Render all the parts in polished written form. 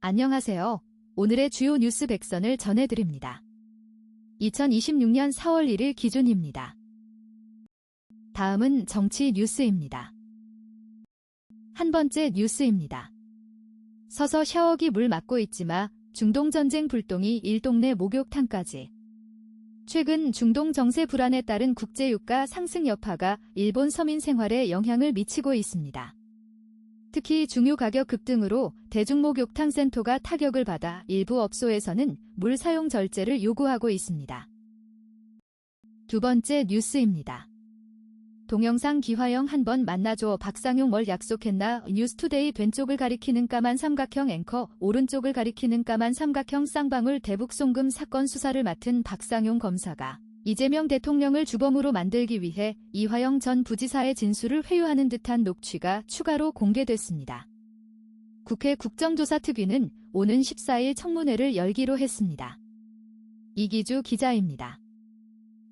안녕하세요. 오늘의 주요 뉴스 100선을 전해드립니다. 2026년 4월 1일 기준입니다. 다음은 정치 뉴스입니다. 한 번째 뉴스입니다. 서서 샤워기 물 맞고 있지마 중동전쟁 불똥이 일동네 목욕탕까지. 최근 중동 정세 불안에 따른 국제유가 상승 여파가 일본 서민 생활에 영향을 미치고 있습니다. 특히 중유 가격 급등으로 대중목욕탕 센터가 타격을 받아 일부 업소에서는 물 사용 절제를 요구하고 있습니다. 두 번째 뉴스입니다. 동영상 기화영 한번 만나줘 박상용 뭘 약속했나. 뉴스투데이 왼쪽을 가리키는 까만 삼각형 앵커, 오른쪽을 가리키는 까만 삼각형 쌍방울 대북 송금 사건 수사를 맡은 박상용 검사가 이재명 대통령을 주범으로 만들기 위해 이화영 전 부지사의 진술을 회유하는 듯한 녹취가 추가로 공개됐습니다. 국회 국정조사특위는 오는 14일 청문회를 열기로 했습니다. 이기주 기자입니다.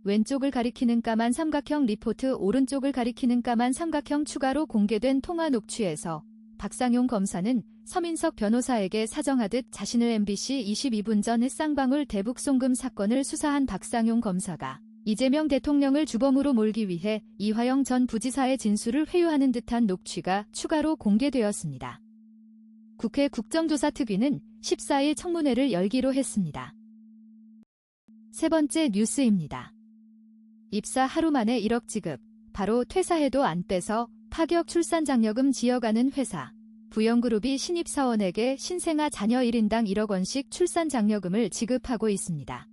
왼쪽을 가리키는 까만 삼각형 리포트, 오른쪽을 가리키는 까만 삼각형 추가로 공개된 통화 녹취에서 박상용 검사는 서민석 변호사에게 사정하듯 자신을 MBC 22분 전 쌍방울 대북 송금 사건을 수사한 박상용 검사가 이재명 대통령을 주범으로 몰기 위해 이화영 전 부지사의 진술을 회유하는 듯한 녹취가 추가로 공개되었습니다. 국회 국정조사특위는 14일 청문회를 열기로 했습니다. 세 번째 뉴스입니다. 입사 하루 만에 1억 지급, 바로 퇴사해도 안 떼서 파격 출산장려금 지어가는 회사. 부영그룹이 신입사원에게 신생아 자녀 1인당 1억 원씩 출산장려금을 지급하고 있습니다.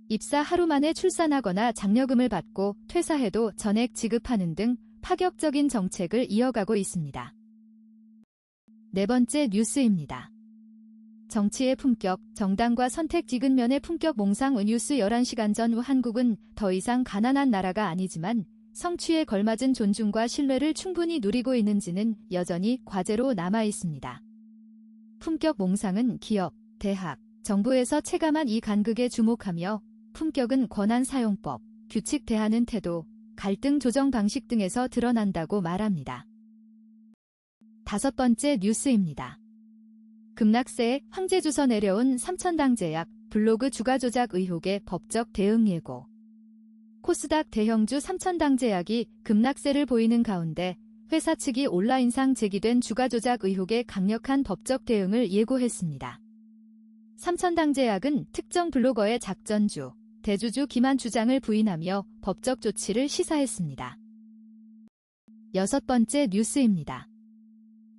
입사 하루 만에 출산하거나 장려금을 받고 퇴사해도 전액 지급하는 등 파격적인 정책을 이어가고 있습니다. 네 번째 뉴스입니다. 정치의 품격, 정당과 선택 지근면의 품격 몽상. 뉴스 11시간 전 한국은 더 이상 가난한 나라가 아니지만 성취에 걸맞은 존중과 신뢰를 충분히 누리고 있는지는 여전히 과제로 남아 있습니다. 품격 몽상은 기업, 대학, 정부에서 체감한 이 간극에 주목하며 품격은 권한 사용법, 규칙 대하는 태도, 갈등 조정 방식 등에서 드러난다고 말합니다. 다섯 번째 뉴스입니다. 급락세에 황제주서 내려온 삼천당제약, 블로그 주가 조작 의혹의 법적 대응 예고. 코스닥 대형주 삼천당제약이 급락세를 보이는 가운데 회사 측이 온라인상 제기된 주가 조작 의혹에 강력한 법적 대응을 예고했습니다. 삼천당제약은 특정 블로거의 작전주, 대주주 기만 주장을 부인하며 법적 조치를 시사했습니다. 여섯 번째 뉴스입니다.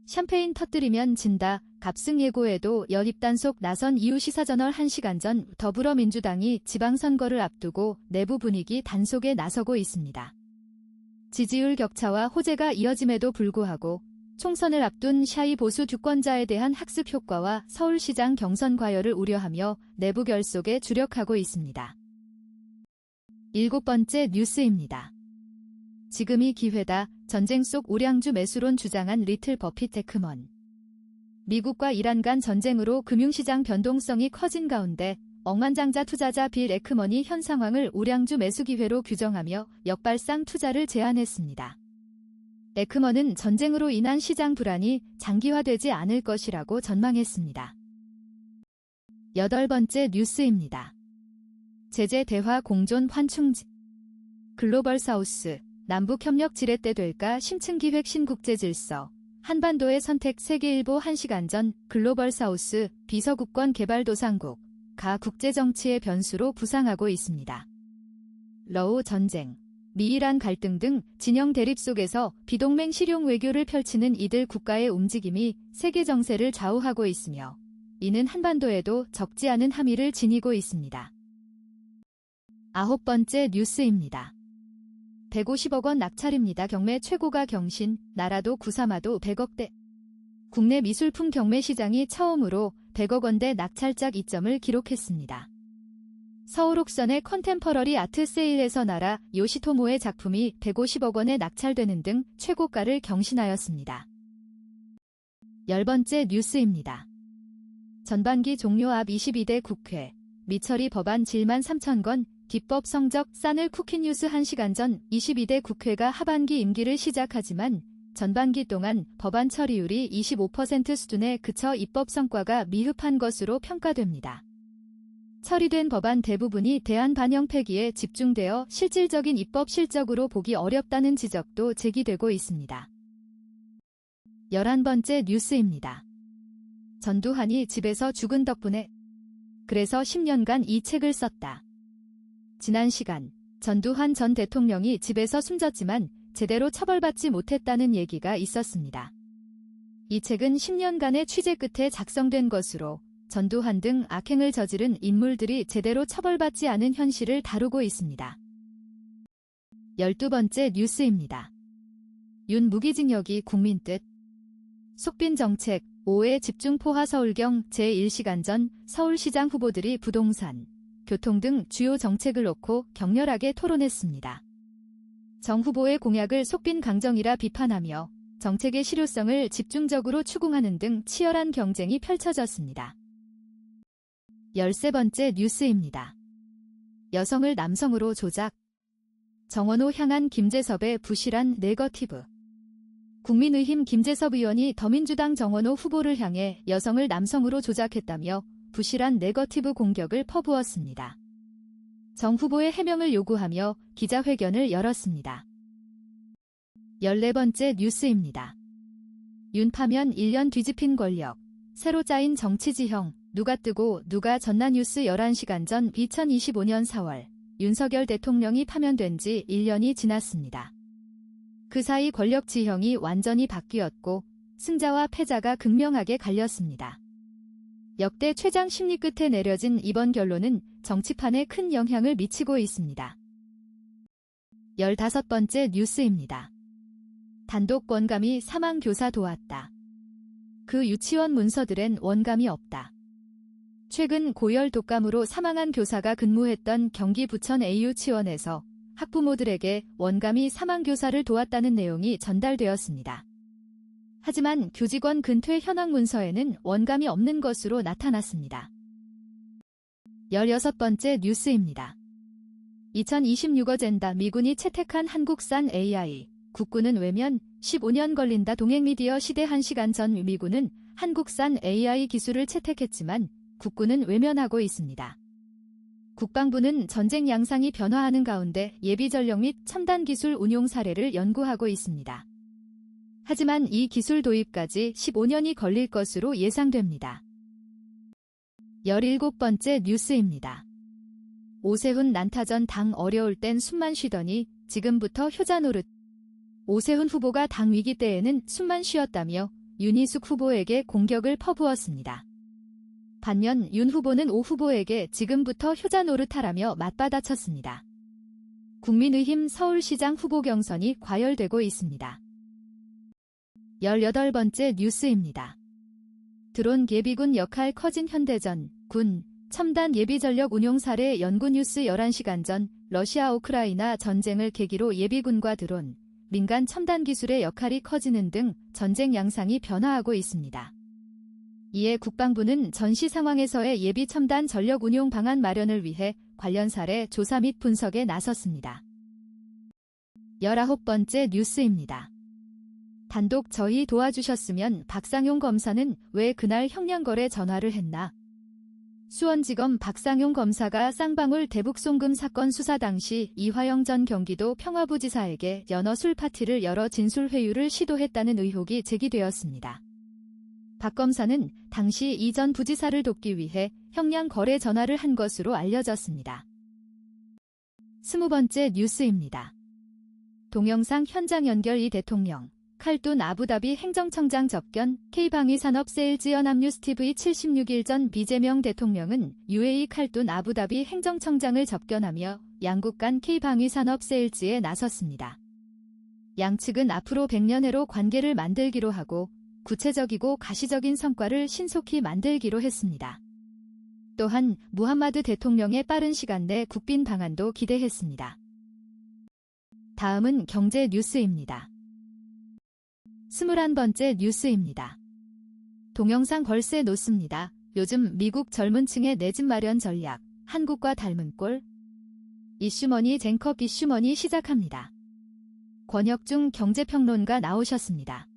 샴페인 터뜨리면 진다. 갑승 예고에도 연입단속 나선 이후 시사저널 1시간 전 더불어민주당이 지방선거를 앞두고 내부 분위기 단속에 나서고 있습니다. 지지율 격차와 호재가 이어짐에도 불구하고 총선을 앞둔 샤이 보수 주권자에 대한 학습 효과와 서울시장 경선 과열을 우려하며 내부 결속에 주력하고 있습니다. 일곱 번째 뉴스입니다. 지금이 기회다. 전쟁 속 우량주 매수론 주장한 리틀 버핏 에크먼. 미국과 이란 간 전쟁으로 금융시장 변동성이 커진 가운데 억만장자 투자자 빌 에크먼이 현 상황을 우량주 매수 기회로 규정하며 역발상 투자를 제안했습니다. 에크먼은 전쟁으로 인한 시장 불안이 장기화되지 않을 것이라고 전망했습니다. 여덟 번째 뉴스입니다. 제재 대화 공존 환충지. 글로벌 사우스, 남북협력 지렛대 될까 심층기획 신국제질서. 한반도의 선택. 세계일보 1시간 전 글로벌 사우스 비서국권 개발도상국 가 국제정치의 변수로 부상하고 있습니다. 러우 전쟁, 미이란 갈등 등 진영 대립 속에서 비동맹 실용 외교를 펼치는 이들 국가의 움직임이 세계 정세를 좌우하고 있으며 이는 한반도에도 적지 않은 함의를 지니고 있습니다. 아홉 번째 뉴스입니다. 150억 원 낙찰입니다. 경매 최고가 경신, 나라도 구사마도 100억대. 국내 미술품 경매 시장이 처음으로 100억 원대 낙찰작 이점을 기록했습니다. 서울 옥션의 컨템퍼러리 아트 세일에서 나라 요시토모의 작품이 150억 원에 낙찰되는 등 최고가를 경신하였습니다. 열 번째 뉴스입니다. 전반기 종료 앞 22대 국회, 미처리 법안 질만 3,000건, 기법 성적 싸늘 쿠키뉴스 1시간 전 22대 국회가 하반기 임기를 시작하지만 전반기 동안 법안 처리율이 25% 수준에 그쳐 입법 성과가 미흡한 것으로 평가됩니다. 처리된 법안 대부분이 대안 반영 폐기에 집중되어 실질적인 입법 실적으로 보기 어렵다는 지적도 제기되고 있습니다. 11번째 뉴스입니다. 전두환이 집에서 죽은 덕분에 그래서 10년간 이 책을 썼다. 지난 시간 전두환 전 대통령이 집에서 숨졌지만 제대로 처벌받지 못했다는 얘기가 있었습니다. 이 책은 10년간의 취재 끝에 작성된 것으로 전두환 등 악행을 저지른 인물들이 제대로 처벌받지 않은 현실을 다루고 있습니다. 12번째 뉴스입니다. 윤 무기징역이 국민 뜻. 속빈 정책 5회 집중포화 서울경 제1시간전 서울시장 후보들이 부동산, 교통 등 주요 정책을 놓고 격렬하게 토론했습니다. 정 후보의 공약을 속빈 강정이라 비판하며 정책의 실효성을 집중적으로 추궁하는 등 치열한 경쟁이 펼쳐졌습니다. 13번째 뉴스입니다. 여성을 남성으로 조작. 정원호 향한 김재섭의 부실한 네거티브. 국민의힘 김재섭 의원이 더민주당 정원호 후보를 향해 여성을 남성으로 조작했다며 부실한 네거티브 공격을 퍼부었습니다. 정 후보의 해명을 요구하며 기자회견을 열었습니다. 14번째 뉴스입니다. 윤 파면 1년 뒤집힌 권력, 새로 짜인 정치 지형, 누가 뜨고 누가 졌나 뉴스 11시간 전 2025년 4월 윤석열 대통령이 파면된 지 1년이 지났습니다. 그 사이 권력 지형이 완전히 바뀌었고 승자와 패자가 극명하게 갈렸습니다. 역대 최장 심리 끝에 내려진 이번 결론은 정치판에 큰 영향을 미치고 있습니다. 15번째 뉴스입니다. 단독 원감이 사망 교사 도왔다. 그 유치원 문서들엔 원감이 없다. 최근 고열 독감으로 사망한 교사가 근무했던 경기 부천 A유치원에서 학부모들에게 원감이 사망 교사를 도왔다는 내용이 전달되었습니다. 하지만 교직원 근퇴 현황 문서에는 원감이 없는 것으로 나타났습니다. 16번째 뉴스입니다. 2026 어젠다 미군이 채택한 한국산 AI, 국군은 외면, 15년 걸린다 동행미디어 시대 1시간 전 미군은 한국산 AI 기술을 채택했지만 국군은 외면하고 있습니다. 국방부는 전쟁 양상이 변화하는 가운데 예비 전력 및 첨단 기술 운용 사례를 연구하고 있습니다. 하지만 이 기술 도입까지 15년이 걸릴 것으로 예상됩니다. 17번째 뉴스입니다. 오세훈 난타전 당 어려울 땐 숨만 쉬더니 지금부터 효자 노릇. 오세훈 후보가 당 위기 때에는 숨만 쉬었다며 윤희숙 후보에게 공격을 퍼부었습니다. 반면 윤 후보는 오 후보에게 지금부터 효자 노릇하라며 맞받아쳤습니다. 국민의힘 서울시장 후보 경선이 과열되고 있습니다. 18번째 뉴스입니다. 드론 예비군 역할 커진 현대전, 군, 첨단 예비전력 운용 사례 연구 뉴스 11시간 전 러시아 우크라이나 전쟁을 계기로 예비군과 드론, 민간 첨단 기술의 역할이 커지는 등 전쟁 양상이 변화하고 있습니다. 이에 국방부는 전시 상황에서의 예비 첨단 전력 운용 방안 마련을 위해 관련 사례 조사 및 분석에 나섰습니다. 19번째 뉴스입니다. 단독 저희 도와주셨으면 박상용 검사는 왜 그날 형량거래 전화를 했나? 수원지검 박상용 검사가 쌍방울 대북송금 사건 수사 당시 이화영 전 경기도 평화부지사에게 연어 술 파티를 열어 진술회유를 시도했다는 의혹이 제기되었습니다. 박 검사는 당시 이 전 부지사를 돕기 위해 형량 거래 전화를 한 것으로 알려졌습니다. 20번째 뉴스입니다. 동영상 현장 연결 이 대통령, 칼둔 아부다비 행정청장 접견, K방위산업 세일즈 연합뉴스TV 76일 전 비재명 대통령은 UAE 칼둔 아부다비 행정청장을 접견하며 양국 간 K방위산업 세일즈에 나섰습니다. 양측은 앞으로 100년해로 관계를 만들기로 하고 구체적이고 가시적인 성과를 신속히 만들기로 했습니다. 또한 무함마드 대통령의 빠른 시간 내 국빈 방한도 기대했습니다. 다음은 경제 뉴스입니다. 21번째 뉴스입니다. 동영상 월세 놓습니다. 요즘 미국 젊은 층의 내 집 마련 전략, 한국과 닮은 꼴. 이슈머니 쟁컵 이슈머니 시작합니다. 권혁중 경제평론가 나오셨습니다.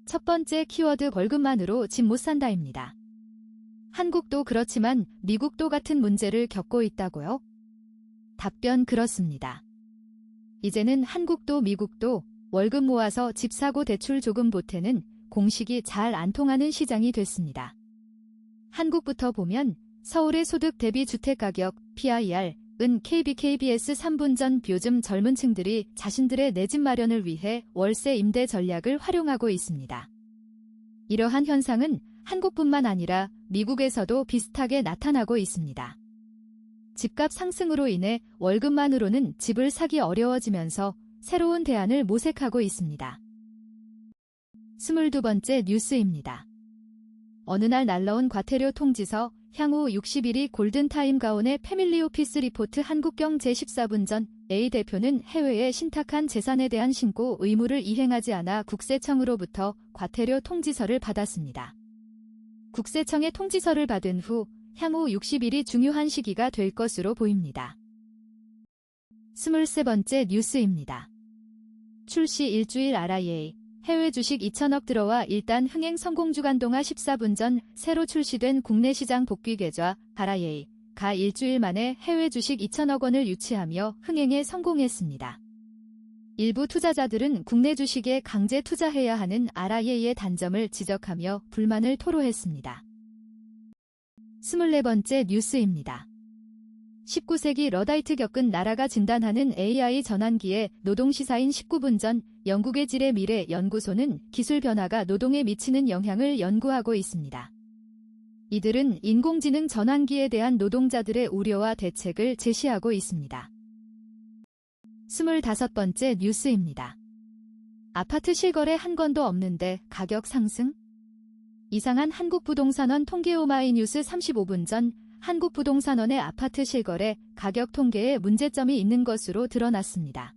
첫 번째 키워드 월급만으로 집 못 산다입니다. 한국도 그렇지만 미국도 같은 문제를 겪고 있다고요? 답변 그렇습니다. 이제는 한국도 미국도 월급 모아서 집 사고 대출 조금 보태는 공식이 잘 안 통하는 시장이 됐습니다. 한국부터 보면 서울의 소득 대비 주택가격 PIR은 KBKBS 3분 전 요즘 젊은 층들이 자신들의 내 집 마련을 위해 월세 임대 전략을 활용하고 있습니다. 이러한 현상은 한국뿐만 아니라 미국에서도 비슷하게 나타나고 있습니다. 집값 상승으로 인해 월급만으로는 집을 사기 어려워지면서 새로운 대안을 모색하고 있습니다. 22번째 뉴스입니다. 어느 날 날라온 과태료 통지서 향후 60일이 골든타임 가온의 패밀리 오피스 리포트 한국경 제14분 전 A 대표는 해외에 신탁한 재산에 대한 신고 의무를 이행하지 않아 국세청으로부터 과태료 통지서를 받았습니다. 국세청의 통지서를 받은 후 향후 60일이 중요한 시기가 될 것으로 보입니다. 23번째 뉴스입니다. 출시 일주일 RIA, 해외 주식 2천억 들어와 일단 흥행 성공 주간 동안 14분 전 새로 출시된 국내 시장 복귀 계좌 RIA가 일주일 만에 해외 주식 2천억 원을 유치하며 흥행에 성공했습니다. 일부 투자자들은 국내 주식에 강제 투자해야 하는 RIA의 단점을 지적하며 불만을 토로했습니다. 24번째 뉴스입니다. 19세기 러다이트 겪은 나라가 진단하는 AI 전환기의 노동시사인 19분 전 영국의 질의 미래 연구소는 기술 변화가 노동에 미치는 영향을 연구하고 있습니다. 이들은 인공지능 전환기에 대한 노동자들의 우려와 대책을 제시하고 있습니다. 25번째 뉴스입니다. 아파트 실거래 한 건도 없는데 가격 상승? 이상한 한국부동산원 통계 오마이뉴스 35분 전 한국부동산원의 아파트 실거래 가격 통계에 문제점이 있는 것으로 드러났습니다.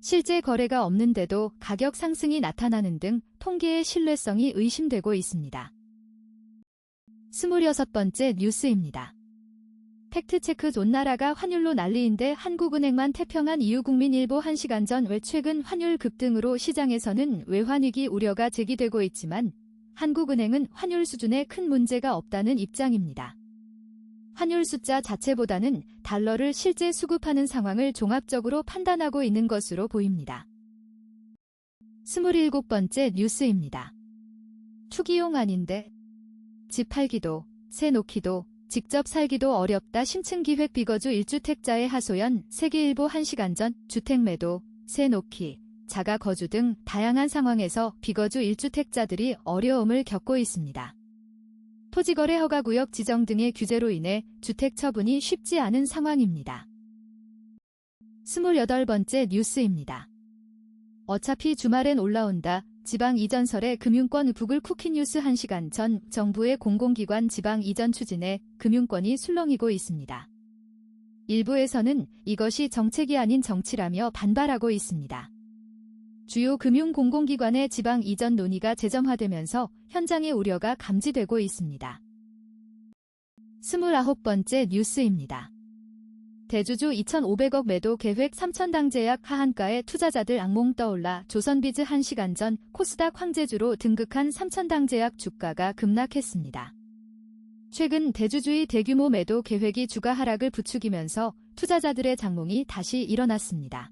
실제 거래가 없는데도 가격 상승이 나타나는 등 통계의 신뢰성이 의심되고 있습니다. 26번째 뉴스입니다. 팩트체크 존나라가 환율로 난리인데 한국은행만 태평한 이유 국민일보 1시간 전 왜 최근 환율 급등으로 시장에서는 외환위기 우려가 제기되고 있지만 한국은행은 환율 수준에 큰 문제가 없다는 입장입니다. 환율 숫자 자체보다는 달러를 실제 수급하는 상황을 종합적으로 판단하고 있는 것으로 보입니다. 27번째 뉴스입니다. 투기용 아닌데 집 팔기도, 새 놓기도, 직접 살기도 어렵다 심층기획 비거주 1주택자의 하소연 세계일보 1시간 전 주택 매도, 새 놓기, 자가 거주 등 다양한 상황에서 비거주 1주택자들이 어려움을 겪고 있습니다. 토지거래 허가구역 지정 등의 규제로 인해 주택 처분이 쉽지 않은 상황입니다. 28번째 뉴스입니다. 어차피 주말엔 올라온다. 지방 이전설의 금융권 북을 쿠키뉴스 1시간 전 정부의 공공기관 지방 이전 추진에 금융권이 술렁이고 있습니다. 일부에서는 이것이 정책이 아닌 정치라며 반발하고 있습니다. 주요 금융공공기관의 지방 이전 논의가 재점화되면서 현장의 우려가 감지되고 있습니다. 29번째 뉴스입니다. 대주주 2,500억 매도 계획 3,000당 제약 하한가에 투자자들 악몽 떠올라 조선비즈 1시간 전 코스닥 황제주로 등극한 3,000당 제약 주가가 급락했습니다. 최근 대주주의 대규모 매도 계획이 주가 하락을 부추기면서 투자자들의 장몽이 다시 일어났습니다.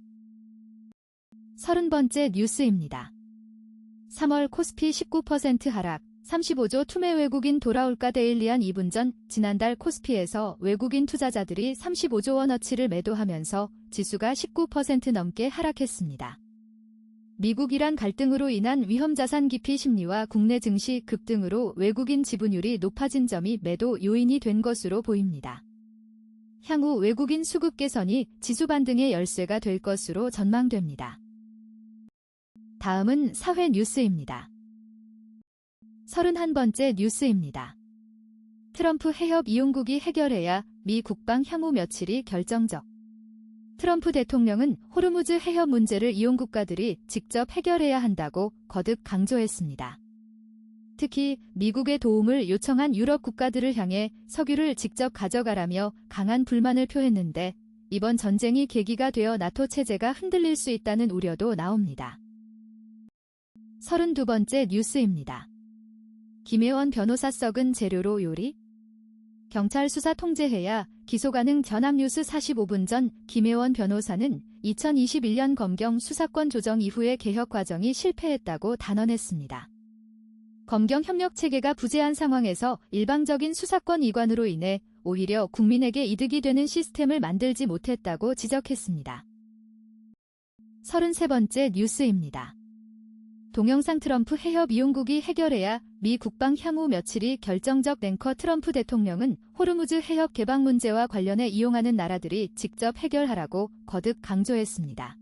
30번째 뉴스입니다. 3월 코스피 19% 하락, 35조 투매 외국인 돌아올까 데일리한 2분 전 지난달 코스피에서 외국인 투자자들이 35조 원어치를 매도하면서 지수가 19% 넘게 하락했습니다. 미국-이란 갈등으로 인한 위험자산 기피 심리와 국내 증시 급등으로 외국인 지분율이 높아진 점이 매도 요인이 된 것으로 보입니다. 향후 외국인 수급 개선이 지수 반등의 열쇠가 될 것으로 전망됩니다. 다음은 사회 뉴스입니다. 31번째 뉴스입니다. 트럼프 해협 이용국이 해결해야 미 국방 향후 며칠이 결정적. 트럼프 대통령은 호르무즈 해협 문제를 이용국가들이 직접 해결해야 한다고 거듭 강조했습니다. 특히 미국의 도움을 요청한 유럽 국가들을 향해 석유를 직접 가져가라며 강한 불만을 표했는데 이번 전쟁이 계기가 되어 나토 체제가 흔들릴 수 있다는 우려도 나옵니다. 32번째 뉴스입니다. 김혜원 변호사 썩은 재료로 요리? 경찰 수사 통제해야 기소 가능. 전합뉴스 45분 전 김혜원 변호사는 2021년 검경 수사권 조정 이후의 개혁 과정이 실패했다고 단언했습니다. 검경 협력 체계가 부재한 상황에서 일방적인 수사권 이관으로 인해 오히려 국민에게 이득이 되는 시스템을 만들지 못했다고 지적했습니다. 33번째 뉴스입니다. 동영상 트럼프 해협 이용국이 해결해야 미 국방 향후 며칠이 결정적. 랭커 트럼프 대통령은 호르무즈 해협 개방 문제와 관련해 이용하는 나라들이 직접 해결하라고 거듭 강조했습니다.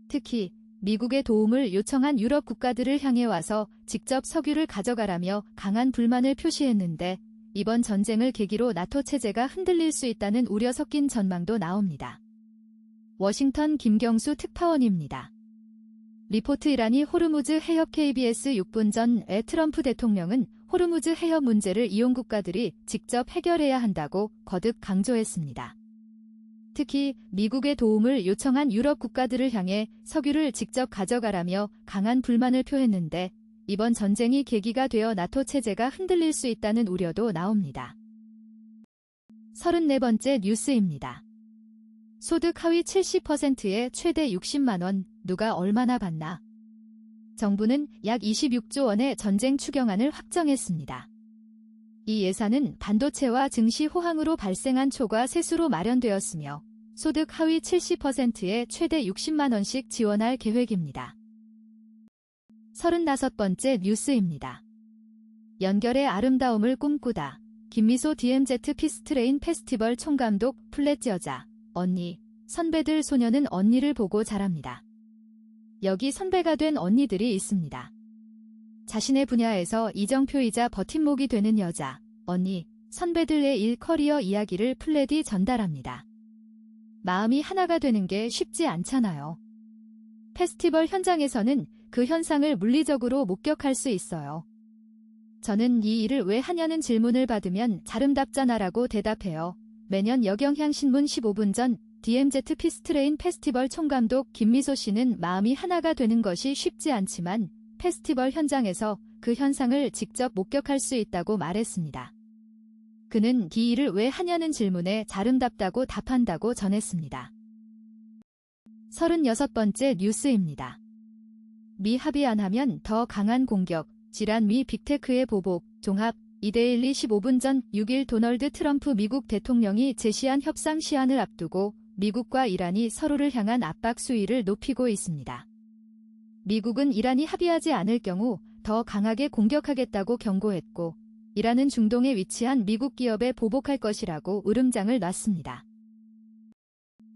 특히 미국의 도움을 요청한 유럽 국가들을 향해 와서 직접 석유를 가져가라며 강한 불만을 표시했는데 이번 전쟁을 계기로 나토 체제가 흔들릴 수 있다는 우려 섞인 전망도 나옵니다. 워싱턴 김경수 특파원입니다. 리포트. 이란이 호르무즈 해협. KBS 6분 전에 트럼프 대통령은 호르무즈 해협 문제를 이용 국가들이 직접 해결해야 한다고 거듭 강조했습니다. 특히 미국의 도움을 요청한 유럽 국가들을 향해 석유를 직접 가져가라며 강한 불만을 표했는데 이번 전쟁이 계기가 되어 나토 체제가 흔들릴 수 있다는 우려도 나옵니다. 34번째 뉴스입니다. 소득 하위 70%에 최대 60만 원, 누가 얼마나 받나? 정부는 약 26조 원의 전쟁 추경안을 확정했습니다. 이 예산은 반도체와 증시 호황으로 발생한 초과 세수로 마련되었으며 소득 하위 70%에 최대 60만 원씩 지원할 계획입니다. 35번째 뉴스입니다. 연결의 아름다움을 꿈꾸다. 김미소 DMZ 피스트레인 페스티벌 총감독. 플랫 여자, 언니, 선배들. 소녀는 언니를 보고 자랍니다. 여기 선배가 된 언니들이 있습니다. 자신의 분야에서 이정표이자 버팀목이 되는 여자, 언니, 선배들의 일 커리어 이야기를 플랫이 전달합니다. 마음이 하나가 되는 게 쉽지 않잖아요. 페스티벌 현장에서는 그 현상을 물리적으로 목격할 수 있어요. 저는 이 일을 왜 하냐는 질문을 받으면 자름답잖아라고 대답해요. 매년 여경향신문 15분 전 DMZ 피스트레인 페스티벌 총감독 김미소 씨는 마음이 하나가 되는 것이 쉽지 않지만 페스티벌 현장에서 그 현상을 직접 목격할 수 있다고 말했습니다. 그는 이 일을 왜 하냐는 질문에 자름답다고 답한다고 전했습니다. 36번째 뉴스입니다. 미 합의 안 하면 더 강한 공격, 질환. 미 빅테크의 보복, 종합. 이데일리 15분 전 6일 도널드 트럼프 미국 대통령이 제시한 협상 시한을 앞두고 미국과 이란이 서로를 향한 압박 수위를 높이고 있습니다. 미국은 이란이 합의하지 않을 경우 더 강하게 공격하겠다고 경고했고 이란은 중동에 위치한 미국 기업에 보복할 것이라고 으름장을 놨습니다.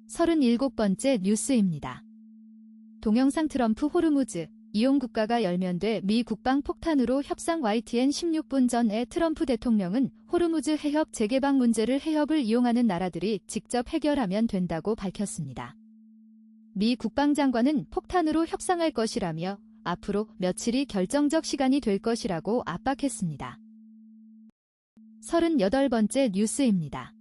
37번째 뉴스입니다. 동영상 트럼프 호르무즈 이용 국가가 열면돼 미 국방 폭탄으로 협상. YTN 16분 전에 트럼프 대통령은 호르무즈 해협 재개방 문제를 해협을 이용하는 나라들이 직접 해결하면 된다고 밝혔습니다. 미 국방장관은 폭탄으로 협상할 것이라며 앞으로 며칠이 결정적 시간이 될 것이라고 압박했습니다. 38번째 뉴스입니다.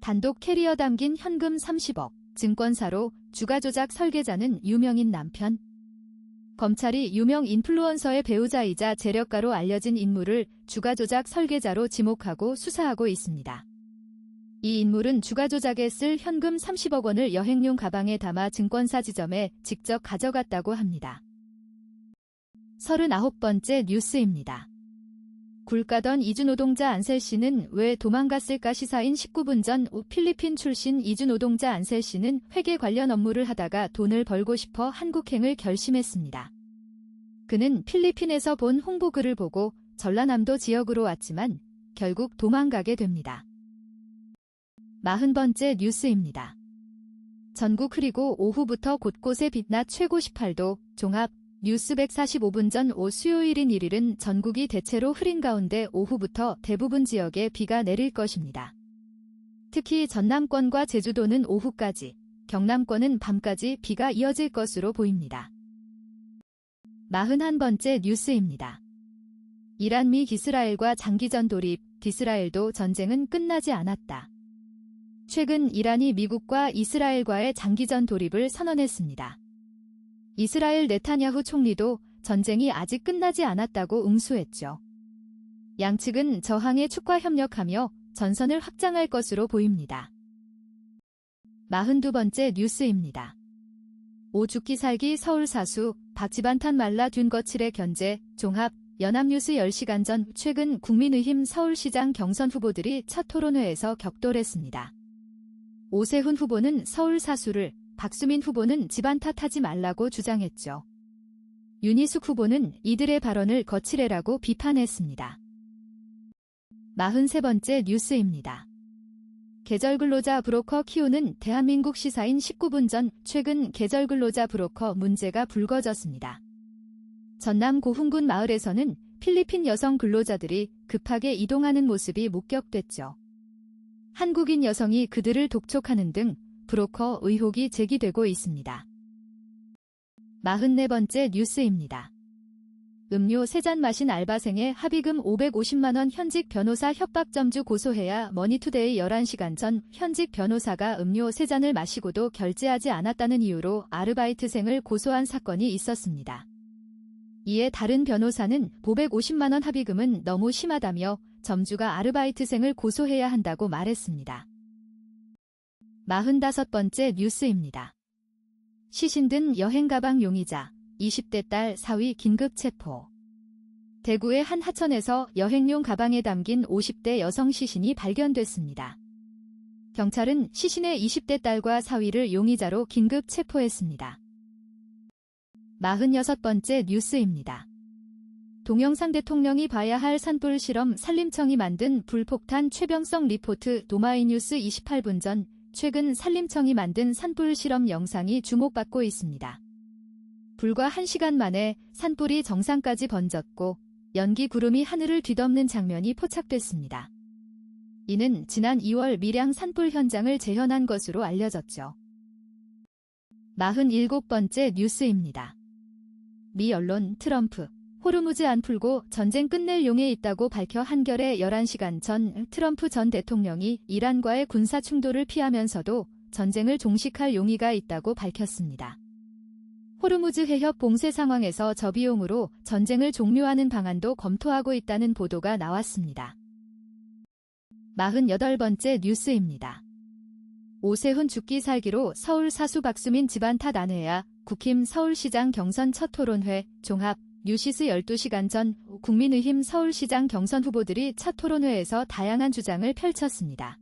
단독 캐리어 담긴 현금 30억, 증권사로 주가 조작 설계자는 유명인 남편. 검찰이 유명 인플루언서의 배우자이자 재력가로 알려진 인물을 주가 조작 설계자로 지목하고 수사하고 있습니다. 이 인물은 주가 조작에 쓸 현금 30억 원을 여행용 가방에 담아 증권사 지점에 직접 가져갔다고 합니다. 39번째 뉴스입니다. 굴 까던 이주노동자 안셀 씨는 왜 도망갔을까? 시사인 19분 전 필리핀 출신 이주노동자 안셀 씨는 회계 관련 업무를 하다가 돈을 벌고 싶어 한국행을 결심했습니다. 그는 필리핀에서 본 홍보글을 보고 전라남도 지역으로 왔지만 결국 도망가게 됩니다. 40번째 뉴스입니다. 전국 흐리고 오후부터 곳곳에 빛나 최고 18도. 종합. 뉴스 145분 전 수요일인 1일은 전국이 대체로 흐린 가운데 오후부터 대부분 지역에 비가 내릴 것입니다. 특히 전남권과 제주도는 오후까지, 경남권은 밤까지 비가 이어질 것으로 보입니다. 41번째 뉴스입니다. 이란 미 이스라엘과 장기전 돌입, 이스라엘도 전쟁은 끝나지 않았다. 최근 이란이 미국과 이스라엘과의 장기전 돌입을 선언했습니다. 이스라엘 네타냐후 총리도 전쟁이 아직 끝나지 않았다고 응수했죠. 양측은 저항에 축과 협력하며 전선을 확장할 것으로 보입니다. 42번째 뉴스입니다. 5 죽기 살기 서울 사수 박지반탄 말라 둔 거칠의 견제 종합 연합뉴스 10시간 전 최근 국민의힘 서울시장 경선 후보들이 첫 토론회에서 격돌했습니다. 오세훈 후보는 서울 사수를, 박수민 후보는 집안 탓하지 말라고 주장했죠. 윤희숙 후보는 이들의 발언을 거칠애라고 비판했습니다. 43번째 뉴스입니다. 계절근로자 브로커 키우는 대한민국 시사인 19분 전 최근 계절근로자 브로커 문제가 불거졌습니다. 전남 고흥군 마을에서는 필리핀 여성 근로자들이 급하게 이동하는 모습이 목격됐죠. 한국인 여성이 그들을 독촉하는 등 브로커 의혹이 제기되고 있습니다. 44번째 뉴스입니다. 음료 3잔 마신 알바생의 합의금 550만 원 현직 변호사 협박점주 고소해야 머니투데이 11시간 전 현직 변호사가 음료 3잔을 마시고도 결제하지 않았다는 이유로 아르바이트생을 고소한 사건이 있었습니다. 이에 다른 변호사는 550만 원 합의금은 너무 심하다며 점주가 아르바이트생을 고소해야 한다고 말했습니다. 45번째 뉴스입니다. 시신 든 여행 가방 용의자 20대 딸 사위 긴급 체포. 대구의 한 하천에서 여행용 가방에 담긴 50대 여성 시신이 발견됐습니다. 경찰은 시신의 20대 딸과 사위를 용의자로 긴급 체포했습니다. 46번째 뉴스입니다. 동영상 대통령이 봐야 할 산불 실험 산림청이 만든 불폭탄 최병성 리포트 도마이뉴스 28분 전 최근 산림청이 만든 산불 실험 영상이 주목받고 있습니다. 불과 1시간 만에 산불이 정상까지 번졌고 연기 구름이 하늘을 뒤덮는 장면이 포착됐습니다. 이는 지난 2월 밀양 산불 현장을 재현한 것으로 알려졌죠. 47번째 뉴스입니다. 미 언론 트럼프, 호르무즈 안 풀고 전쟁 끝낼 용에 있다고 밝혀 한겨레 11시간 전 트럼프 전 대통령이 이란과의 군사 충돌을 피하면서도 전쟁을 종식할 용의가 있다고 밝혔습니다. 호르무즈 해협 봉쇄 상황에서 저비용으로 전쟁을 종료하는 방안도 검토하고 있다는 보도가 나왔습니다. 48번째 뉴스입니다. 오세훈 죽기 살기로 서울 사수 박수민 집안 탓 안 해야 국힘 서울시장 경선 첫 토론회 종합 뉴시스 12시간 전 국민의힘 서울시장 경선 후보들이 첫 토론회에서 다양한 주장을 펼쳤습니다.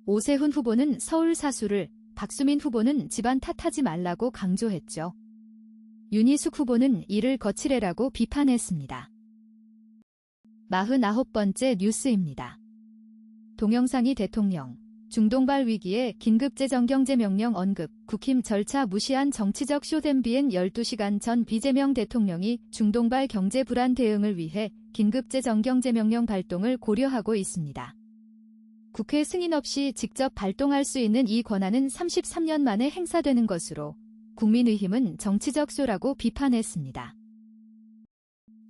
오세훈 후보는 서울 사수를, 박수민 후보는 집안 탓하지 말라고 강조했죠. 윤희숙 후보는 이를 거칠애라고 비판했습니다. 49번째 뉴스입니다. 동영상이 대통령, 중동발 위기에 긴급재정경제명령 언급, 국힘 절차 무시한 정치적 쇼댐비엔 12시간 전 비재명 대통령이 중동발 경제 불안 대응을 위해 긴급재정경제명령 발동을 고려하고 있습니다. 국회 승인 없이 직접 발동할 수 있는 이 권한은 33년 만에 행사되는 것으로 국민의힘은 정치적 쇼라고 비판했습니다.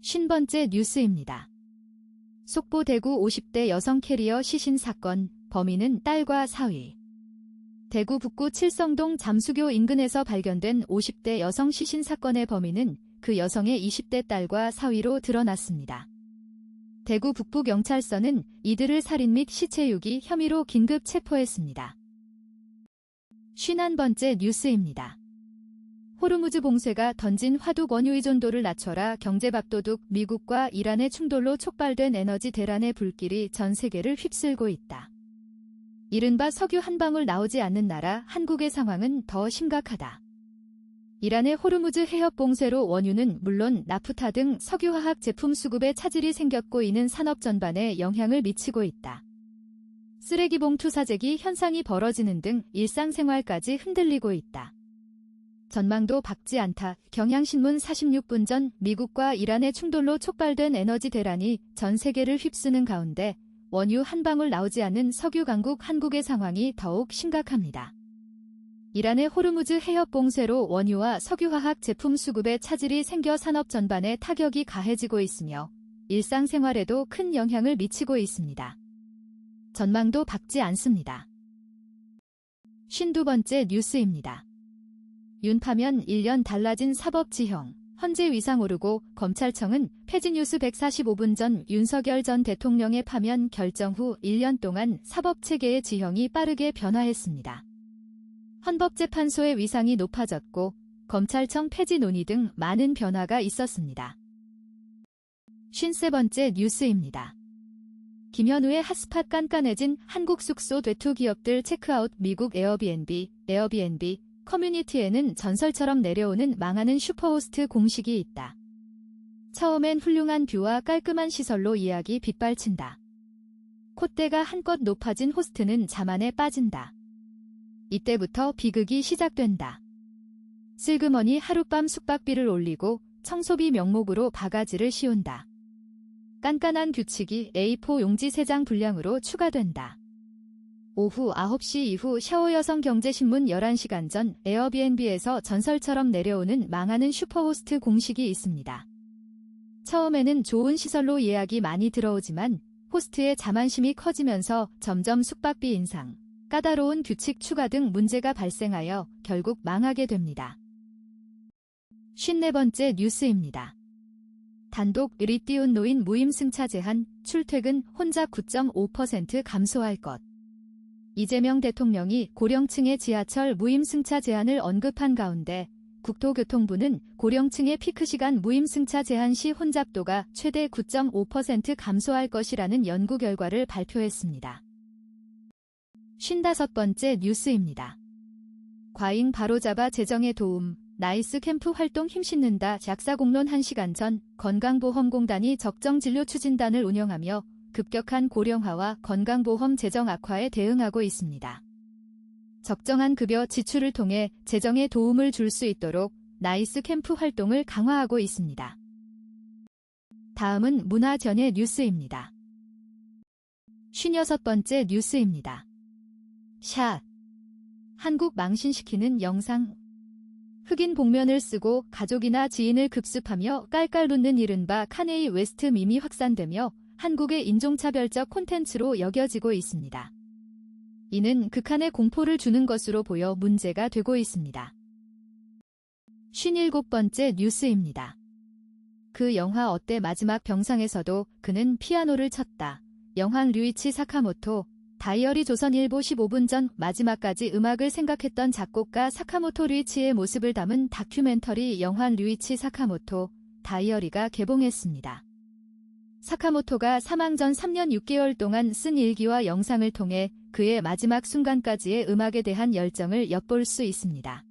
50번째 뉴스입니다. 속보 대구 50대 여성 캐리어 시신 사건, 범인은 딸과 사위. 대구 북구 칠성동 잠수교 인근에서 발견된 50대 여성 시신 사건의 범인은 그 여성의 20대 딸과 사위로 드러났습니다. 대구 북부경찰서는 이들을 살인 및 시체 유기 혐의로 긴급 체포했습니다. 51번째 뉴스입니다. 호르무즈 봉쇄가 던진 화두 원유 의존도를 낮춰라 경제밥도둑 미국과 이란의 충돌로 촉발된 에너지 대란의 불길이 전 세계를 휩쓸고 있다. 이른바 석유 한 방울 나오지 않는 나라 한국의 상황은 더 심각하다. 이란의 호르무즈 해협 봉쇄로 원유는 물론 나프타 등 석유화학 제품 수급에 차질이 생겼고 이는 산업 전반에 영향을 미치고 있다. 쓰레기 봉투 사재기 현상이 벌어지는 등 일상생활까지 흔들리고 있다. 전망도 밝지 않다. 경향신문 46분 전 미국과 이란의 충돌로 촉발된 에너지 대란이 전 세계를 휩쓰는 가운데 원유 한 방울 나오지 않는 석유 강국 한국의 상황이 더욱 심각합니다. 이란의 호르무즈 해협 봉쇄로 원유와 석유화학 제품 수급에 차질이 생겨 산업 전반에 타격이 가해지고 있으며 일상생활에도 큰 영향을 미치고 있습니다. 전망도 밝지 않습니다. 52번째 뉴스입니다. 윤파면 1년 달라진 사법지형, 헌재 위상 오르고 검찰청은 폐지 뉴스 145분 전 윤석열 전 대통령의 파면 결정 후 1년 동안 사법체계의 지형이 빠르게 변화했습니다. 헌법재판소의 위상이 높아졌고 검찰청 폐지 논의 등 많은 변화가 있었습니다. 53번째 뉴스입니다. 김현우의 핫스팟 깐깐해진 한국 숙소 되투 기업들 체크아웃 미국 에어비앤비 커뮤니티에는 전설처럼 내려오는 망하는 슈퍼호스트 공식이 있다. 처음엔 훌륭한 뷰와 깔끔한 시설로 이야기 빗발친다. 콧대가 한껏 높아진 호스트는 자만에 빠진다. 이때부터 비극이 시작된다. 슬그머니 하룻밤 숙박비를 올리고 청소비 명목으로 바가지를 씌운다. 깐깐한 규칙이 A4 용지 3장 분량으로 추가된다. 오후 9시 이후 샤워 여성경제신문 11시간 전 에어비앤비에서 전설처럼 내려오는 망하는 슈퍼호스트 공식이 있습니다. 처음에는 좋은 시설로 예약이 많이 들어오지만 호스트의 자만심이 커지면서 점점 숙박비 인상, 까다로운 규칙 추가 등 문제가 발생하여 결국 망하게 됩니다. 54번째 뉴스입니다. 단독 의리 띄운 노인 무임승차 제한, 출퇴근 혼자 9.5% 감소할 것. 이재명 대통령이 고령층의 지하철 무임승차 제한을 언급한 가운데 국토교통부는 고령층의 피크시간 무임승차 제한 시 혼잡도가 최대 9.5% 감소할 것이라는 연구 결과를 발표했습니다. 55번째 뉴스입니다. 과잉 바로잡아 재정에 도움, 나이스 캠프 활동 힘싣는다. 약사공론 1시간 전 건강보험공단이 적정진료 추진단을 운영하며 급격한 고령화와 건강보험 재정 악화에 대응하고 있습니다. 적정한 급여 지출을 통해 재정에 도움을 줄 수 있도록 나이스 캠프 활동을 강화하고 있습니다. 다음은 문화전예 뉴스입니다. 56번째 뉴스입니다. 샷. 한국 망신시키는 영상. 흑인 복면을 쓰고 가족이나 지인을 급습하며 깔깔 웃는 이른바 카네이 웨스트 밈이 확산되며 한국의 인종차별적 콘텐츠로 여겨지고 있습니다. 이는 극한의 공포를 주는 것으로 보여 문제가 되고 있습니다. 57번째 뉴스입니다. 그 영화 어때 마지막 병상에서도 그는 피아노를 쳤다. 영환 류이치 사카모토. 다이어리 조선일보 15분 전 마지막까지 음악을 생각했던 작곡가 사카모토 류이치의 모습을 담은 다큐멘터리 영환 류이치 사카모토 다이어리가 개봉했습니다. 사카모토가 사망 전 3년 6개월 동안 쓴 일기와 영상을 통해 그의 마지막 순간까지의 음악에 대한 열정을 엿볼 수 있습니다.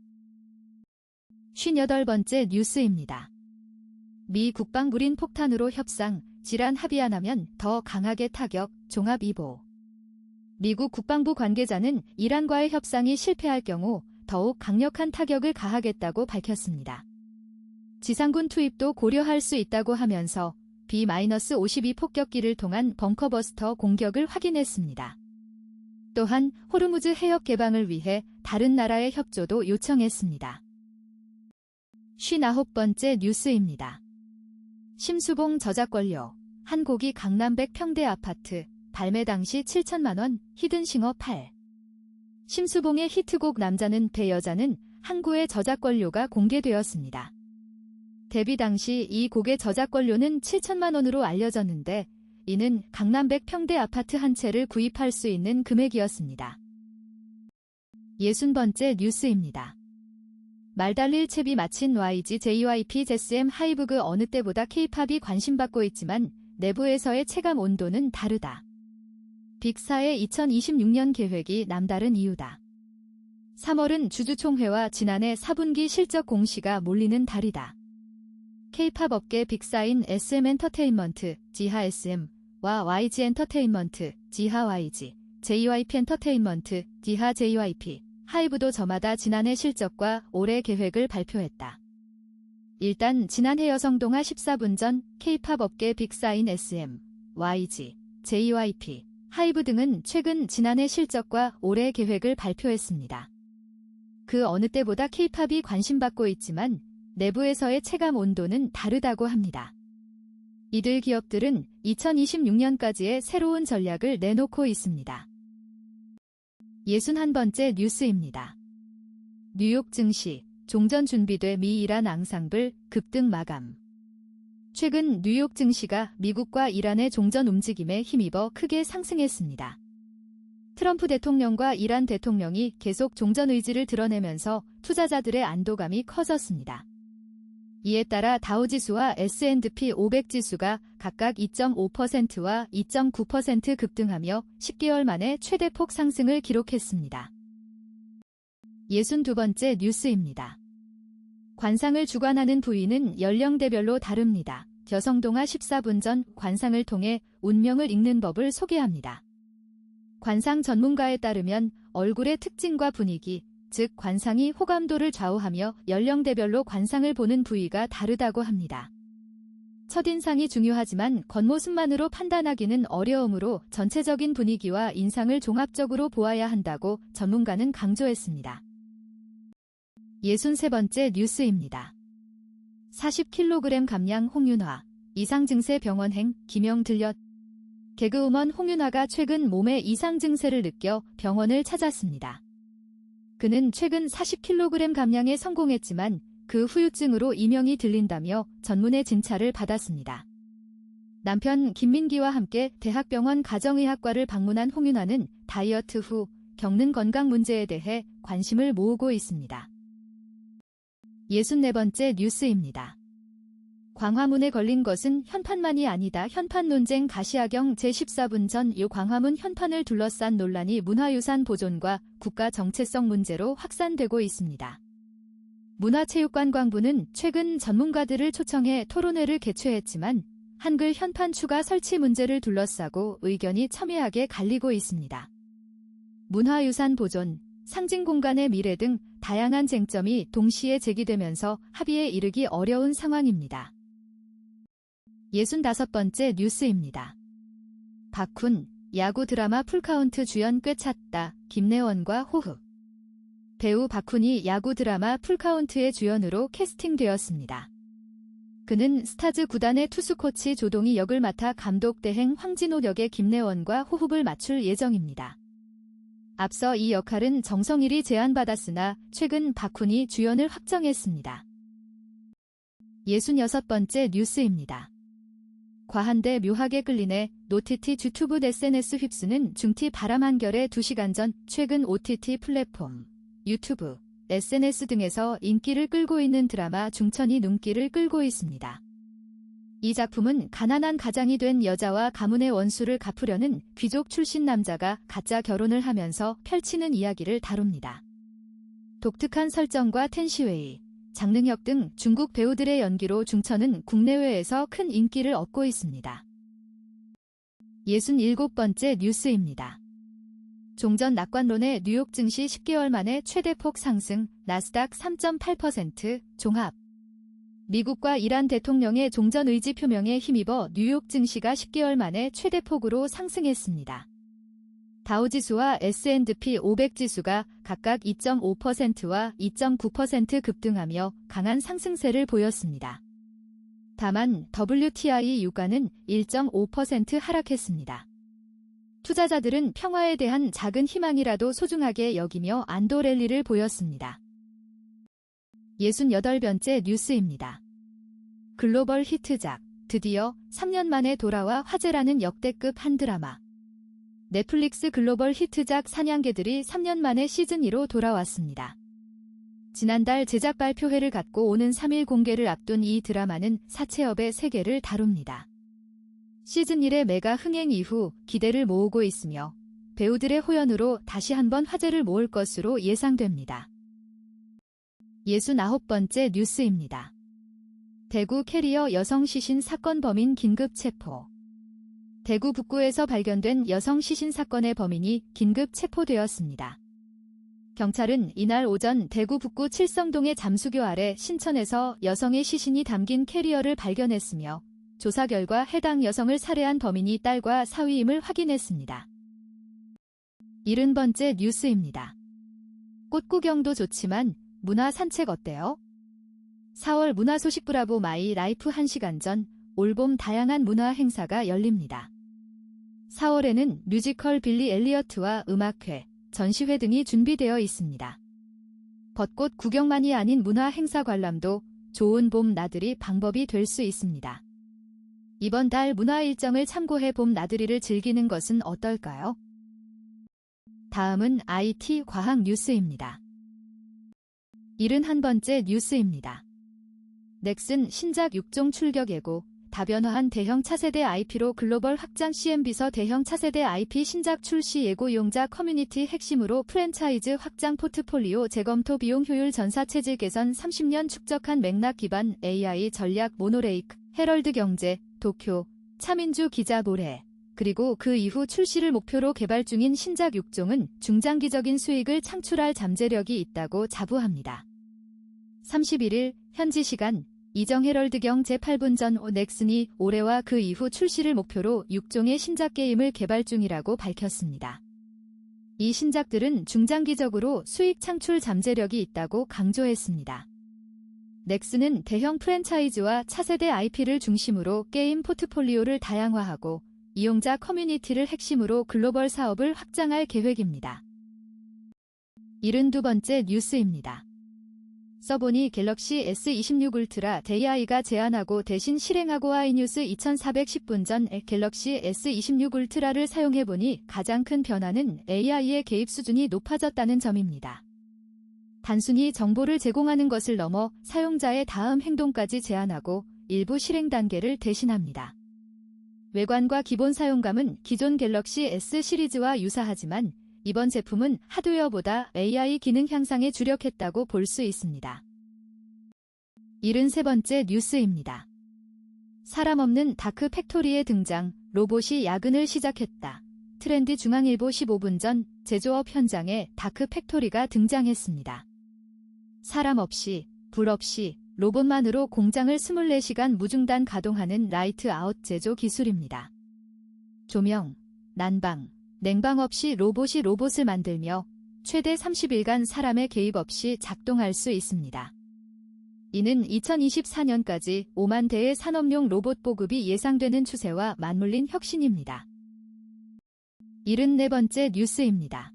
58번째 뉴스입니다. 미 국방부린 폭탄으로 협상, 질환 합의 안 하면 더 강하게 타격, 종합이보. 미국 국방부 관계자는 이란과의 협상이 실패할 경우 더욱 강력한 타격을 가하겠다고 밝혔습니다. 지상군 투입도 고려할 수 있다고 하면서 B-52 폭격기를 통한 벙커버스터 공격을 확인했습니다. 또한 호르무즈 해협 개방을 위해 다른 나라의 협조도 요청했습니다. 59번째 뉴스입니다. 심수봉 저작권료, 한 곡이 강남백 평대 아파트, 발매 당시 7천만 원, 히든싱어 8. 심수봉의 히트곡 남자는 배 여자는 항구의 저작권료가 공개되었습니다. 데뷔 당시 이 곡의 저작권료는 7천만 원으로 알려졌는데 이는 강남백 평대 아파트 한 채를 구입할 수 있는 금액이었습니다. 60번째 뉴스입니다. 말달릴 채비 마친 YG, JYP, JSM, 하이브 그 어느 때보다 K-팝이 관심받고 있지만 내부에서의 체감 온도는 다르다. 빅4의 2026년 계획이 남다른 이유다. 3월은 주주총회와 지난해 4분기 실적 공시가 몰리는 달이다. K-팝 업계 빅4인 SM 엔터테인먼트, 지하 SM와 YG 엔터테인먼트, 지하 YG, JYP 엔터테인먼트, 지하 JYP, 하이브도 저마다 지난해 실적과 올해 계획을 발표했다. 일단 지난해 여성동아 14분 전 K-팝 업계 빅4인 SM, YG, JYP, 하이브 등은 최근 지난해 실적과 올해 계획을 발표했습니다. 그 어느 때보다 K-팝이 관심받고 있지만 내부에서의 체감 온도는 다르다고 합니다. 이들 기업들은 2026년까지의 새로운 전략을 내놓고 있습니다. 61번째 뉴스입니다. 뉴욕 증시, 종전 준비돼 미 이란 앙상블 급등 마감. 최근 뉴욕 증시가 미국과 이란의 종전 움직임에 힘입어 크게 상승했습니다. 트럼프 대통령과 이란 대통령이 계속 종전 의지를 드러내면서 투자자들의 안도감이 커졌습니다. 이에 따라 다우지수와 S&P 500 지수가 각각 2.5%와 2.9% 급등하며 10개월 만에 최대폭 상승을 기록했습니다. 62번째 뉴스입니다. 관상을 주관하는 부위는 연령대별로 다릅니다. 여성동화 14분 전 관상을 통해 운명을 읽는 법을 소개합니다. 관상 전문가에 따르면 얼굴의 특징과 분위기, 즉 관상이 호감도를 좌우하며 연령대별로 관상을 보는 부위가 다르다고 합니다. 첫인상이 중요하지만 겉모습만으로 판단하기는 어려우므로 전체적인 분위기와 인상을 종합적으로 보아야 한다고 전문가는 강조했습니다. 63번째 뉴스입니다. 40kg 감량 홍윤화, 이상 증세 병원행, 김영 들렸. 개그우먼 홍윤화가 최근 몸에 이상 증세를 느껴 병원을 찾았습니다. 그는 최근 40kg 감량에 성공했지만 그 후유증으로 이명이 들린다며 전문의 진찰을 받았습니다. 남편 김민기와 함께 대학병원 가정의학과를 방문한 홍윤화는 다이어트 후 겪는 건강 문제에 대해 관심을 모으고 있습니다. 64번째 뉴스입니다. 광화문에 걸린 것은 현판만이 아니다. 현판 논쟁 가시화경 제14분 전 요 광화문 현판을 둘러싼 논란이 문화유산 보존과 국가 정체성 문제로 확산되고 있습니다. 문화체육관광부는 최근 전문가들을 초청해 토론회를 개최했지만 한글 현판 추가 설치 문제를 둘러싸고 의견이 첨예하게 갈리고 있습니다. 문화유산 보존, 상징공간의 미래 등 다양한 쟁점이 동시에 제기되면서 합의에 이르기 어려운 상황입니다. 65번째 뉴스입니다. 박훈, 야구 드라마 풀카운트 주연 꿰찼다. 김래원과 호흡. 배우 박훈이 야구 드라마 풀카운트의 주연으로 캐스팅되었습니다. 그는 스타즈 구단의 투수 코치 조동희 역을 맡아 감독 대행 황진호 역의 김래원과 호흡을 맞출 예정입니다. 앞서 이 역할은 정성일이 제안받았으나 최근 박훈이 주연을 확정했습니다. 66번째 뉴스입니다. 과한데 묘하게 끌리네. 노티티 주투브 SNS 휩쓰는 중티 바람 한결의 2시간 전 최근 OTT 플랫폼, 유튜브, SNS 등에서 인기를 끌고 있는 드라마 중천이 눈길을 끌고 있습니다. 이 작품은 가난한 가장이 된 여자와 가문의 원수를 갚으려는 귀족 출신 남자가 가짜 결혼을 하면서 펼치는 이야기를 다룹니다. 독특한 설정과 텐시웨이, 장능혁 등 중국 배우들의 연기로 중천은 국내외에서 큰 인기를 얻고 있습니다. 67번째 뉴스입니다. 종전 낙관론의 뉴욕 증시 10개월 만에 최대폭 상승, 나스닥 3.8% 종합. 미국과 이란 대통령의 종전 의지 표명에 힘입어 뉴욕 증시가 10개월 만에 최대폭으로 상승했습니다. 다우지수와 S&P 500 지수가 각각 2.5%와 2.9% 급등하며 강한 상승세를 보였습니다. 다만 WTI 유가는 1.5% 하락했습니다. 투자자들은 평화에 대한 작은 희망이라도 소중하게 여기며 안도 랠리를 보였습니다. 68번째 뉴스입니다. 글로벌 히트작, 드디어 3년 만에 돌아와 화제라는 역대급 한 드라마. 넷플릭스 글로벌 히트작 사냥개들이 3년 만에 시즌2로 돌아왔습니다. 지난달 제작 발표회를 갖고 오는 3일 공개를 앞둔 이 드라마는 사채업의 세계를 다룹니다. 시즌1의 메가 흥행 이후 기대를 모으고 있으며 배우들의 호연으로 다시 한번 화제를 모을 것으로 예상됩니다. 69번째 뉴스입니다. 대구 캐리어 여성 시신 사건 범인 긴급 체포. 대구 북구에서 발견된 여성 시신 사건의 범인이 긴급 체포되었습니다. 경찰은 이날 오전 대구 북구 칠성동의 잠수교 아래 신천에서 여성의 시신이 담긴 캐리어를 발견했으며 조사 결과 해당 여성을 살해한 범인이 딸과 사위임을 확인했습니다. 70번째 뉴스입니다. 꽃 구경도 좋지만 문화 산책 어때요? 4월 문화 소식 브라보 마이 라이프 1시간 전 올봄 다양한 문화 행사가 열립니다. 4월에는 뮤지컬 빌리 엘리어트와 음악회, 전시회 등이 준비되어 있습니다. 벚꽃 구경만이 아닌 문화 행사 관람도 좋은 봄 나들이 방법이 될 수 있습니다. 이번 달 문화 일정을 참고해 봄 나들이를 즐기는 것은 어떨까요? 다음은 IT 과학 뉴스입니다. 71번째 뉴스입니다. 넥슨 신작 6종 출격 예고, 다변화한 대형 차세대 IP로 글로벌 확장. CNB서 대형 차세대 IP 신작 출시 예고. 이용자 커뮤니티 핵심으로 프랜차이즈 확장. 포트폴리오 재검토. 비용 효율. 전사체질 개선. 30년 축적한 맥락 기반 AI 전략. 모노레이크. 헤럴드 경제, 도쿄, 차민주 기자. 모레. 그리고 그 이후 출시를 목표로 개발 중인 신작 6종은 중장기적인 수익을 창출할 잠재력이 있다고 자부합니다. 31일 현지 시간 이정 헤럴드경 제8분 전 넥슨이 올해와 그 이후 출시를 목표로 6종의 신작 게임을 개발 중이라고 밝혔습니다. 이 신작들은 중장기적으로 수익 창출 잠재력이 있다고 강조했습니다. 넥슨은 대형 프랜차이즈와 차세대 IP를 중심으로 게임 포트폴리오를 다양화하고 이용자 커뮤니티를 핵심으로 글로벌 사업을 확장할 계획입니다. 72번째 뉴스입니다. 써보니 갤럭시 S26 울트라 AI가 제안하고 대신 실행하고. 아이뉴스 2410분 전 갤럭시 S26 울트라를 사용해보니 가장 큰 변화는 AI의 개입 수준이 높아졌다는 점입니다. 단순히 정보를 제공하는 것을 넘어 사용자의 다음 행동까지 제안하고 일부 실행 단계를 대신합니다. 외관과 기본 사용감은 기존 갤럭시 S 시리즈와 유사하지만 이번 제품은 하드웨어보다 AI 기능 향상에 주력했다고 볼 수 있습니다. 73번째 뉴스입니다. 사람 없는 다크 팩토리의 등장, 로봇이 야근을 시작했다. 트렌드. 중앙일보 15분 전 제조업 현장에 다크 팩토리가 등장했습니다. 사람 없이, 불 없이, 로봇만으로 공장을 24시간 무중단 가동하는 라이트 아웃 제조 기술입니다. 조명, 난방, 냉방 없이 로봇이 로봇을 만들며 최대 30일간 사람의 개입 없이 작동할 수 있습니다. 이는 2024년까지 5만 대의 산업용 로봇 보급이 예상되는 추세와 맞물린 혁신입니다. 74번째 뉴스입니다.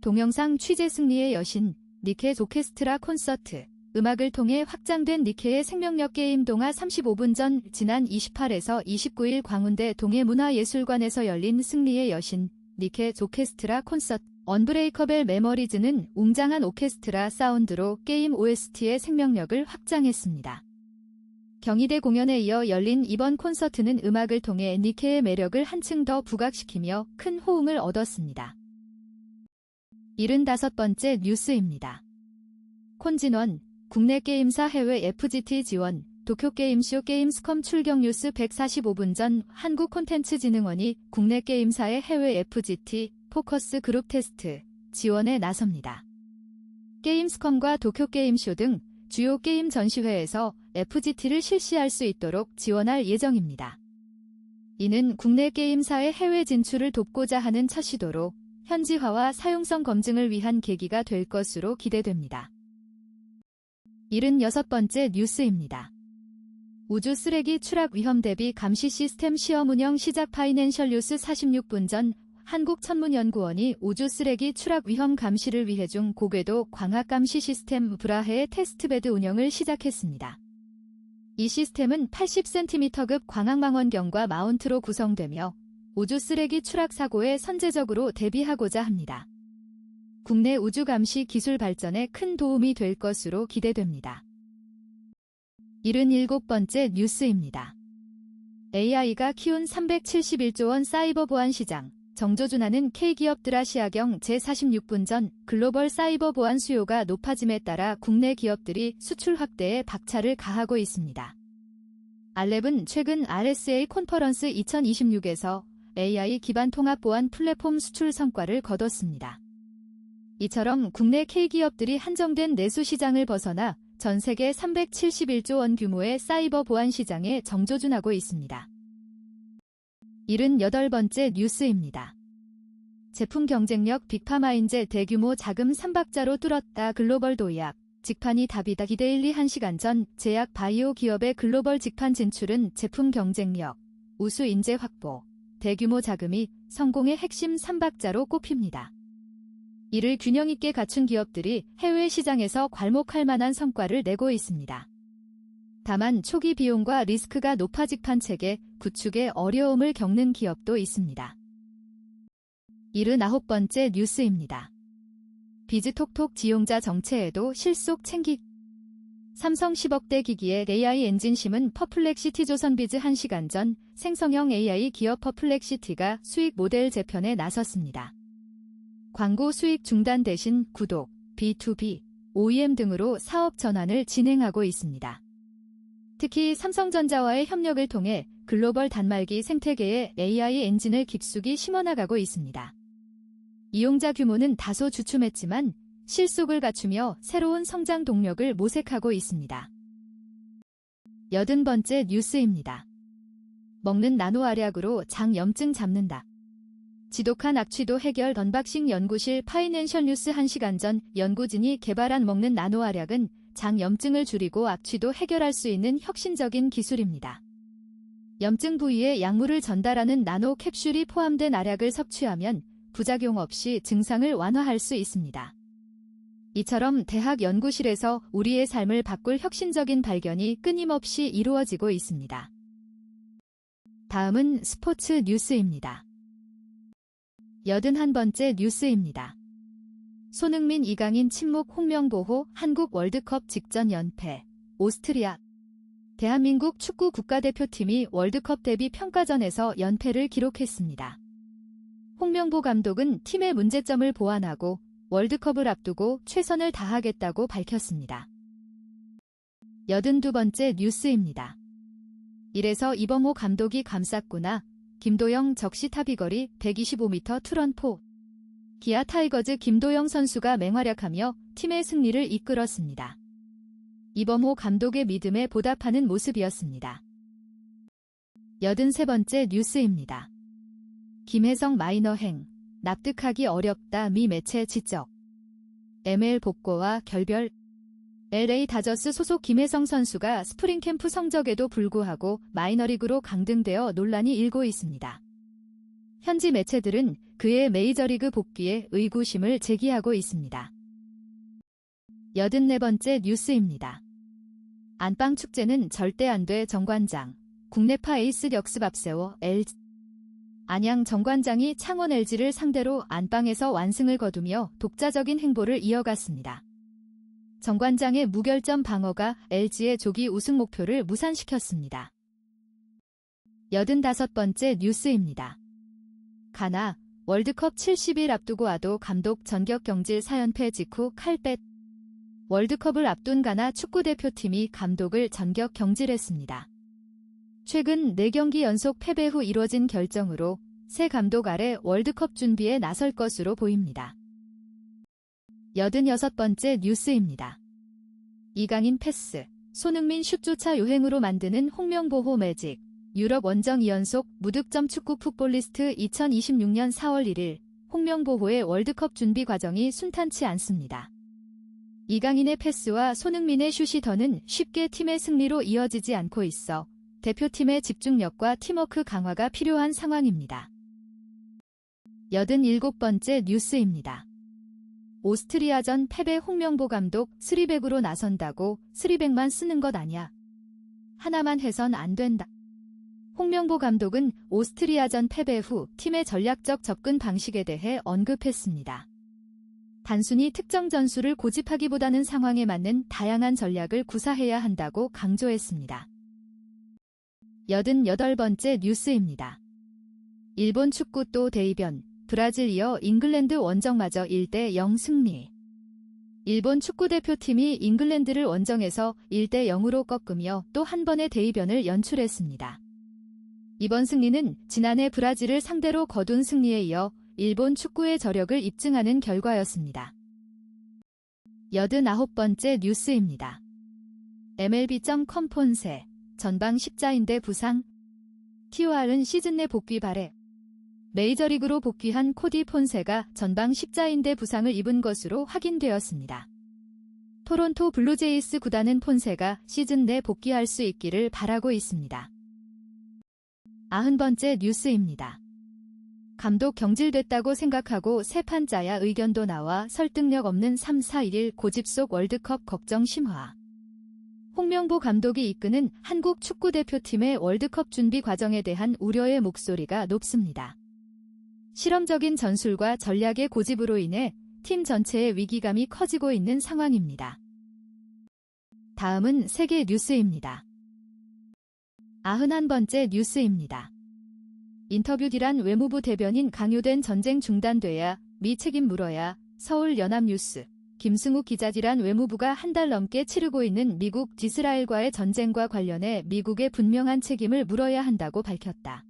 동영상 취재 승리의 여신, 니케 오케스트라 콘서트. 음악을 통해 확장된 니케의 생명력. 게임 동화. 35분 전 지난 28에서 29일 광운대 동해문화예술관에서 열린 승리의 여신, 니케 오케스트라 콘서트. 언브레이커벨 메모리즈는 웅장한 오케스트라 사운드로 게임 OST의 생명력을 확장했습니다. 경희대 공연에 이어 열린 이번 콘서트는 음악을 통해 니케의 매력을 한층 더 부각시키며 큰 호응을 얻었습니다. 75번째 뉴스입니다. 콘진원, 국내 게임사 해외 FGT 지원, 도쿄게임쇼. 게임스컴 출격. 뉴스 145분 전 한국콘텐츠진흥원이 국내 게임사의 해외 FGT 포커스 그룹 테스트 지원에 나섭니다. 게임스컴과 도쿄게임쇼 등 주요 게임 전시회에서 FGT를 실시할 수 있도록 지원할 예정입니다. 이는 국내 게임사의 해외 진출을 돕고자 하는 첫 시도로 현지화와 사용성 검증을 위한 계기가 될 것으로 기대됩니다. 76번째 뉴스입니다. 우주 쓰레기 추락 위험 대비 감시 시스템 시험 운영 시작. 파이낸셜 뉴스 46분 전 한국천문연구원이 우주 쓰레기 추락 위험 감시를 위해 중 고궤도 광학 감시 시스템 브라헤의 테스트베드 운영을 시작했습니다. 이 시스템은 80cm급 광학망원경과 마운트로 구성되며 우주 쓰레기 추락 사고에 선제적으로 대비하고자 합니다. 국내 우주 감시 기술 발전에 큰 도움이 될 것으로 기대됩니다. 77번째 뉴스입니다. AI가 키운 371조 원 사이버 보안 시장. 정조준하는 K기업 드라시아경 제46분 전 글로벌 사이버 보안 수요가 높아짐에 따라 국내 기업들이 수출 확대에 박차를 가하고 있습니다. 알랩은 최근 RSA 콘퍼런스 2026에서 AI 기반 통합 보안 플랫폼 수출 성과를 거뒀습니다. 이처럼 국내 K기업들이 한정된 내수 시장을 벗어나 전 세계 371조 원 규모의 사이버 보안 시장에 정조준하고 있습니다. 78번째 뉴스입니다. 제품 경쟁력 빅파마인제 대규모 자금 3박자로 뚫었다. 글로벌 도약, 직판이 답이다. 기데일리 1시간 전 제약 바이오 기업의 글로벌 직판 진출은 제품 경쟁력, 우수 인재 확보, 대규모 자금이 성공의 핵심 3박자로 꼽힙니다. 이를 균형 있게 갖춘 기업들이 해외 시장에서 괄목할 만한 성과를 내고 있습니다. 다만 초기 비용과 리스크가 높아직판 체계 구축에 어려움을 겪는 기업도 있습니다. 79번째 뉴스입니다. 비즈톡톡 지용자 정체에도 실속 챙기기. 삼성 10억대 기기의 AI 엔진심은 퍼플렉시티 조선비즈 1시간 전 생성형 AI 기업 퍼플렉시티가 수익 모델 재편에 나섰습니다. 광고 수익 중단 대신 구독, B2B, OEM 등으로 사업 전환을 진행하고 있습니다. 특히 삼성전자와의 협력을 통해 글로벌 단말기 생태계에 AI 엔진을 깊숙이 심어나가고 있습니다. 이용자 규모는 다소 주춤했지만 실속을 갖추며 새로운 성장 동력을 모색하고 있습니다. 80번째 뉴스입니다. 먹는 나노알약으로 장염증 잡는다. 지독한 악취도 해결 던박식 연구실 파이낸셜 뉴스 1시간 전 연구진이 개발한 먹는 나노알약은 장염증을 줄이고 악취도 해결할 수 있는 혁신적인 기술입니다. 염증 부위에 약물을 전달하는 나노 캡슐이 포함된 알약을 섭취하면 부작용 없이 증상을 완화할 수 있습니다. 이처럼 대학 연구실에서 우리의 삶을 바꿀 혁신적인 발견이 끊임없이 이루어지고 있습니다. 다음은 스포츠 뉴스입니다. 81번째 뉴스입니다. 손흥민 이강인 침묵 홍명보호 한국 월드컵 직전 연패 오스트리아. 대한민국 축구 국가대표팀이 월드컵 데뷔 평가전에서 연패를 기록했습니다. 홍명보 감독은 팀의 문제점을 보완하고 월드컵을 앞두고 최선을 다하겠다고 밝혔습니다. 82번째 뉴스입니다. 이래서 이범호 감독이 감쌌구나. 김도영 적시타 비거리 125m 투런포. 기아 타이거즈 김도영 선수가 맹활약하며 팀의 승리를 이끌었습니다. 이범호 감독의 믿음에 보답하는 모습이었습니다. 83번째 뉴스입니다. 김혜성 마이너행, 납득하기 어렵다 미 매체 지적. ML 복고와 결별. LA 다저스 소속 김혜성 선수가 스프링 캠프 성적에도 불구하고 마이너리그로 강등되어 논란이 일고 있습니다. 현지 매체들은 그의 메이저리그 복귀에 의구심을 제기하고 있습니다. 84번째 뉴스입니다. 안방축제는 절대 안 돼 정관장. 국내파 에이스 역습 앞세워 LG. 안양 정관장이 창원 LG를 상대로 안방에서 완승을 거두며 독자적인 행보를 이어갔습니다. 정관장의 무결점 방어가 LG의 조기 우승 목표를 무산시켰습니다. 85번째 뉴스입니다. 가나, 월드컵 70일 앞두고 아도 감독 전격 경질 4연패 직후 칼뺏. 월드컵을 앞둔 가나 축구대표팀이 감독을 전격 경질했습니다. 최근 4경기 연속 패배 후 이뤄진 결정으로 새 감독 아래 월드컵 준비에 나설 것으로 보입니다. 86번째 뉴스입니다. 이강인 패스, 손흥민 슛조차 요행으로 만드는 홍명보호 매직, 유럽 원정 2연속 무득점 축구 풋볼리스트 2026년 4월 1일, 홍명보호의 월드컵 준비 과정이 순탄치 않습니다. 이강인의 패스와 손흥민의 슛이 더는 쉽게 팀의 승리로 이어지지 않고 있어 대표팀의 집중력과 팀워크 강화가 필요한 상황입니다. 87번째 뉴스입니다. 오스트리아전 패배 홍명보 감독 쓰리백으로 나선다고 쓰리백만 쓰는 것 아냐. 하나만 해선 안 된다. 홍명보 감독은 오스트리아전 패배 후 팀의 전략적 접근 방식에 대해 언급했습니다. 단순히 특정 전술을 고집하기보다는 상황에 맞는 다양한 전략을 구사해야 한다고 강조했습니다. 88번째 뉴스입니다. 일본 축구 또 대이변, 브라질 이어 잉글랜드 원정마저 1대0 승리. 일본 축구대표팀이 잉글랜드를 원정에서 1대0으로 꺾으며 또 한 번의 대이변을 연출했습니다. 이번 승리는 지난해 브라질을 상대로 거둔 승리에 이어 일본 축구의 저력을 입증하는 결과였습니다. 89번째 뉴스입니다. MLB.com 폰세, 전방 십자인대 부상. TOR은 시즌 내 복귀 바래. 메이저리그로 복귀한 코디 폰세가 전방 십자인대 부상을 입은 것으로 확인되었습니다. 토론토 블루제이스 구단은 폰세가 시즌 내 복귀할 수 있기를 바라고 있습니다. 90번째 뉴스입니다. 감독 경질됐다고 생각하고 새 판 짜야 의견도 나와 설득력 없는 3-4-1 고집 속 월드컵 걱정 심화. 홍명보 감독이 이끄는 한국 축구대표팀의 월드컵 준비 과정에 대한 우려의 목소리가 높습니다. 실험적인 전술과 전략의 고집으로 인해 팀 전체의 위기감이 커지고 있는 상황입니다. 다음은 세계 뉴스입니다. 91번째 뉴스입니다. 인터뷰 이란 외무부 대변인 강요된 전쟁 중단돼야 미 책임 물어야 서울 연합뉴스 김승욱 기자 이란 외무부가 한 달 넘게 치르고 있는 미국 이스라엘과의 전쟁과 관련해 미국의 분명한 책임을 물어야 한다고 밝혔다.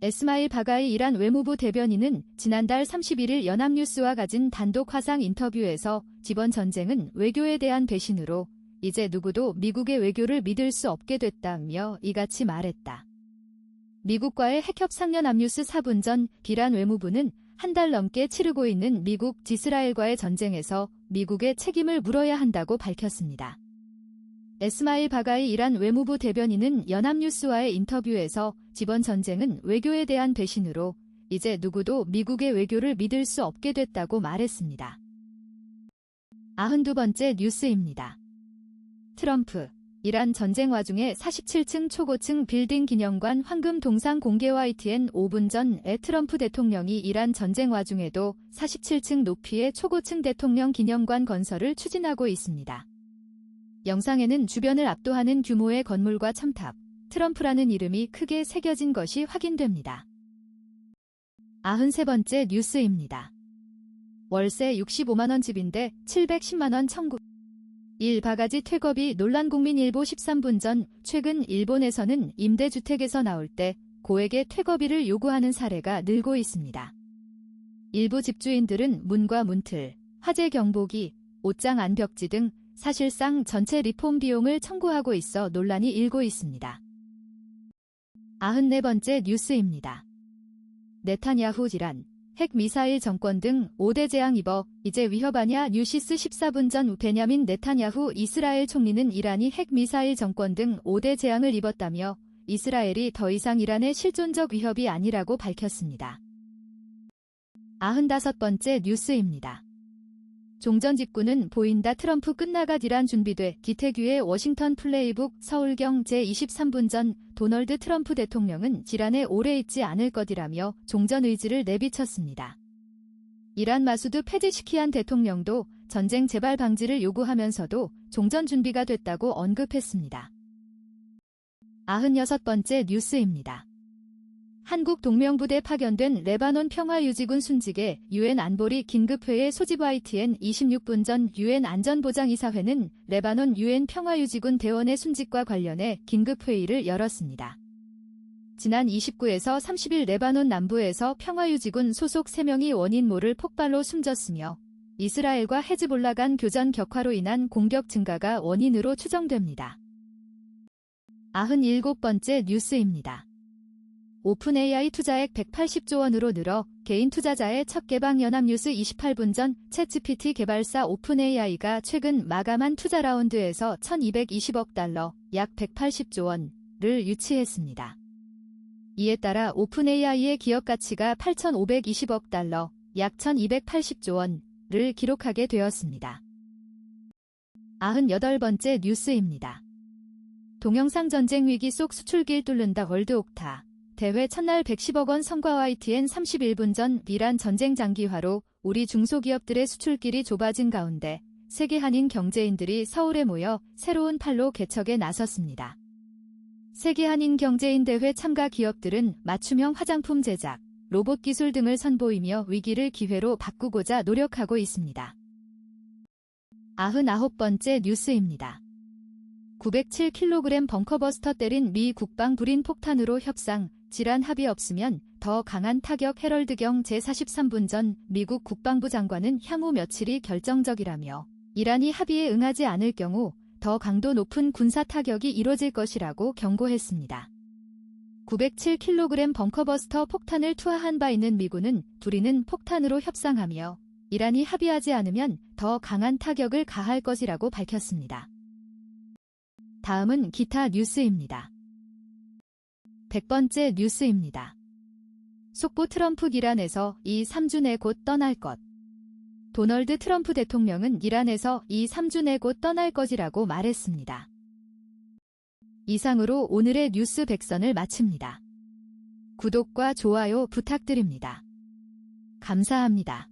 에스마일 바가이 이란 외무부 대변인은 지난달 31일 연합뉴스와 가진 단독 화상 인터뷰에서 이번 전쟁은 외교에 대한 배신으로 이제 누구도 미국의 외교를 믿을 수 없게 됐다며 이같이 말했다. 미국과의 핵협상 연합뉴스 4분 전 이란 외무부는 한 달 넘게 치르고 있는 미국 이스라엘과의 전쟁에서 미국의 책임을 물어야 한다고 밝혔습니다. 에스마일 바가이 이란 외무부 대변인은 연합뉴스와의 인터뷰에서 이번 전쟁은 외교에 대한 배신으로 이제 누구도 미국의 외교를 믿을 수 없게 됐다고 말했습니다. 92번째 뉴스입니다. 트럼프, 이란 전쟁 와중에 47층 초고층 빌딩 기념관 황금 동상 공개와 YTN 5분 전에 트럼프 대통령이 이란 전쟁 와중에도 47층 높이의 초고층 대통령 기념관 건설을 추진하고 있습니다. 영상에는 주변을 압도하는 규모의 건물과 첨탑, 트럼프라는 이름이 크게 새겨진 것이 확인됩니다. 93번째 뉴스입니다. 월세 65만원 집인데 710만원 청구. 1. 바가지 퇴거비 논란 국민일보 13분 전 최근 일본에서는 임대주택에서 나올 때 고액의 퇴거비를 요구하는 사례가 늘고 있습니다. 일부 집주인들은 문과 문틀, 화재 경보기, 옷장 안벽지 등 사실상 전체 리폼 비용을 청구하고 있어 논란이 일고 있습니다. 94번째 뉴스입니다. 네타냐후 이란, 핵미사일 정권 등 5대 재앙 입어 이제 위협하냐 뉴시스 14분 전 베냐민 네타냐후 이스라엘 총리는 이란이 핵미사일 정권 등 5대 재앙을 입었다며 이스라엘이 더 이상 이란의 실존적 위협이 아니라고 밝혔습니다. 95번째 뉴스입니다. 종전 직구는 보인다 트럼프 끝나가 이란 준비돼 기태규의 워싱턴 플레이북 서울경 제23분 전 도널드 트럼프 대통령은 이란에 오래 있지 않을 것이라며 종전 의지를 내비쳤습니다. 이란 마수드 페제시키안 대통령도 전쟁 재발 방지를 요구하면서도 종전 준비가 됐다고 언급했습니다. 96번째 뉴스입니다. 한국 동명부대 파견된 레바논 평화유지군 순직의 유엔 안보리 긴급회의 소집 YTN 26분 전 유엔 안전보장이사회는 레바논 유엔 평화유지군 대원의 순직과 관련해 긴급회의를 열었습니다. 지난 29에서 30일 레바논 남부에서 평화유지군 소속 3명이 원인 모를 폭발로 숨졌으며 이스라엘과 헤즈볼라 간 교전 격화로 인한 공격 증가가 원인으로 추정됩니다. 97번째 뉴스입니다. 오픈 AI 투자액 180조 원으로 늘어 개인 투자자의 첫 개방 연합뉴스 28분 전 챗GPT 개발사 오픈 AI가 최근 마감한 투자 라운드에서 1220억 달러, 약 180조 원을 유치했습니다. 이에 따라 오픈 AI의 기업 가치가 8,520억 달러, 약 1,280조 원을 기록하게 되었습니다. 98번째 뉴스입니다. 동영상 전쟁 위기 속 수출길 뚫는다 월드옥타. 대회 첫날 110억 원 성과 YTN 31분 전 이란 전쟁 장기화로 우리 중소기업들의 수출길이 좁아진 가운데 세계 한인 경제인들이 서울에 모여 새로운 판로 개척에 나섰습니다. 세계 한인 경제인 대회 참가 기업들은 맞춤형 화장품 제작, 로봇 기술 등을 선보이며 위기를 기회로 바꾸고자 노력하고 있습니다. 99번째 뉴스입니다. 907kg 벙커버스터 때린 미 국방 불인 폭탄으로 협상, 질환 합의 없으면 더 강한 타격 헤럴드경 제43분 전 미국 국방부 장관은 향후 며칠이 결정적이라며 이란이 합의에 응하지 않을 경우 더 강도 높은 군사 타격이 이뤄질 것이라고 경고했습니다. 907kg 벙커버스터 폭탄을 투하한 바 있는 미군은 둘이는 폭탄으로 협상하며 이란이 합의하지 않으면 더 강한 타격을 가할 것이라고 밝혔습니다. 다음은 기타 뉴스입니다. 100번째 뉴스입니다. 속보 트럼프 이란에서 2-3주 내 곧 떠날 것. 도널드 트럼프 대통령은 이란에서 2-3주 내 곧 떠날 것이라고 말했습니다. 이상으로 오늘의 뉴스 백선을 마칩니다. 구독과 좋아요 부탁드립니다. 감사합니다.